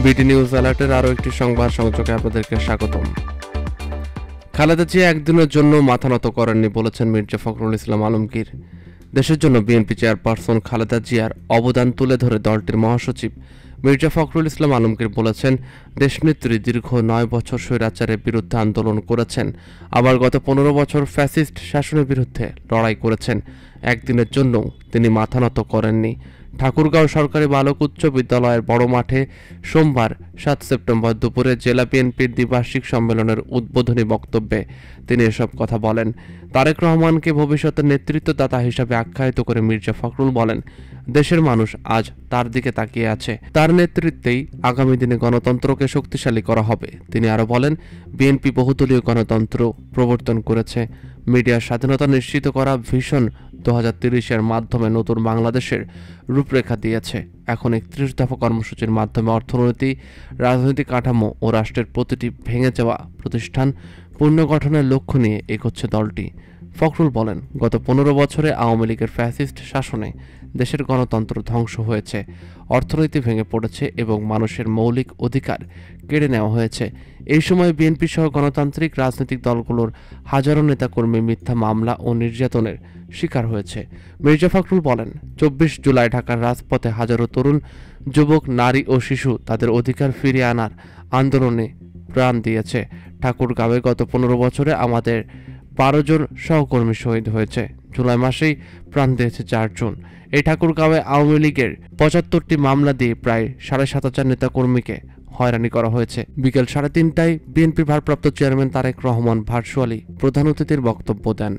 বিটি নিউজ অ্যালার্টের আরও একটি সংবাদ সংযোগে আপনাদেরকে স্বাগতম। খালেদা জিয়া একদিনের জন্য মাথা নত করেননি বলেছেন মির্জা ফখরুল ইসলাম আলমগীর। দেশের জন্য বিএনপি চেয়ারপারসন খালেদা জিয়ার অবদান তুলে ধরে দলটির মহাসচিব মির্জা ফখরুল ইসলাম আলমগীর বলেছেন, দেশনেত্রী দীর্ঘ 9 বছর স্বৈরাচারের বিরুদ্ধে আন্দোলন করেছেন, আবার গত 15 বছর ফ্যাসিস্ট শাসনের বিরুদ্ধে লড়াই করেছেন। একদিনের জন্য তিনি মাথা নত করেননি। ঠাকুরগাঁও সরকারি বালক উচ্চ বিদ্যালয়ের বড় মাঠে সোমবার 7 সেপ্টেম্বর দুপুরে জেলা বিএনপির দ্বিবার্ষিক সম্মেলনের উদ্বোধনী বক্তব্যে তিনি এসব কথা বলেন। তারেক রহমানকে ভবিষ্যতের নেতৃত্বদাতা হিসাবে আখ্যায়িত করে মির্জা ফখরুল বলেন, দেশের মানুষ আজ তার দিকে তাকিয়ে আছে। তার নেতৃত্বেই আগামী দিনে গণতন্ত্রকে শক্তিশালী করা হবে। তিনি আরও বলেন, বিএনপি বহুদলীয় গণতন্ত্র প্রবর্তন করেছে। মিডিয়ার স্বাধীনতা নিশ্চিত করা ভিশন 2030-এর মাধ্যমে নতুন বাংলাদেশের রূপরেখা দিয়েছে। এখন 31 দফা কর্মসূচির মাধ্যমে অর্থনীতি, রাজনৈতিক কাঠামো ও রাষ্ট্রের প্রতিটি ভেঙে যাওয়া প্রতিষ্ঠান পুনর্গঠনের লক্ষ্য নিয়ে এগোচ্ছে দলটি। ফখরুল বলেন, গত 15 বছরে আওয়ামী লীগের ফ্যাসিস্ট শাসনে দেশের গণতন্ত্র ধ্বংস হয়েছে, অর্থনীতি ভেঙে পড়েছে এবং মানুষের মৌলিক অধিকার কেড়ে নেওয়া হয়েছে। এই সময় বিএনপি সহ গণতান্ত্রিক রাজনৈতিক দলগুলোর হাজারো নেতাকর্মী মিথ্যা মামলা ও নির্যাতনের শিকার হয়েছে। মির্জা ফখরুল বলেন, 24 জুলাই ঢাকার রাজপথে হাজারো তরুণ, যুবক, নারী ও শিশু তাদের অধিকার ফিরিয়ে আনার আন্দোলনে প্রাণ দিয়েছে। ঠাকুরগাঁওয়ে গত 15 বছরে আমাদের 12 জন সহকর্মী শহীদ হয়েছে। জুলাই মাসেই প্রাণ দিয়েছে 4 জন। এই ঠাকুরগাঁওয়ে আওয়ামী লীগের 75টি মামলা দিয়ে প্রায় 7,500 নেতাকর্মীকে হয়রানি করা হয়েছে। বিকেল 3:30টায় বিএনপির ভারপ্রাপ্ত চেয়ারম্যান তারেক রহমান ভার্চুয়ালি প্রধান অতিথির বক্তব্য দেন।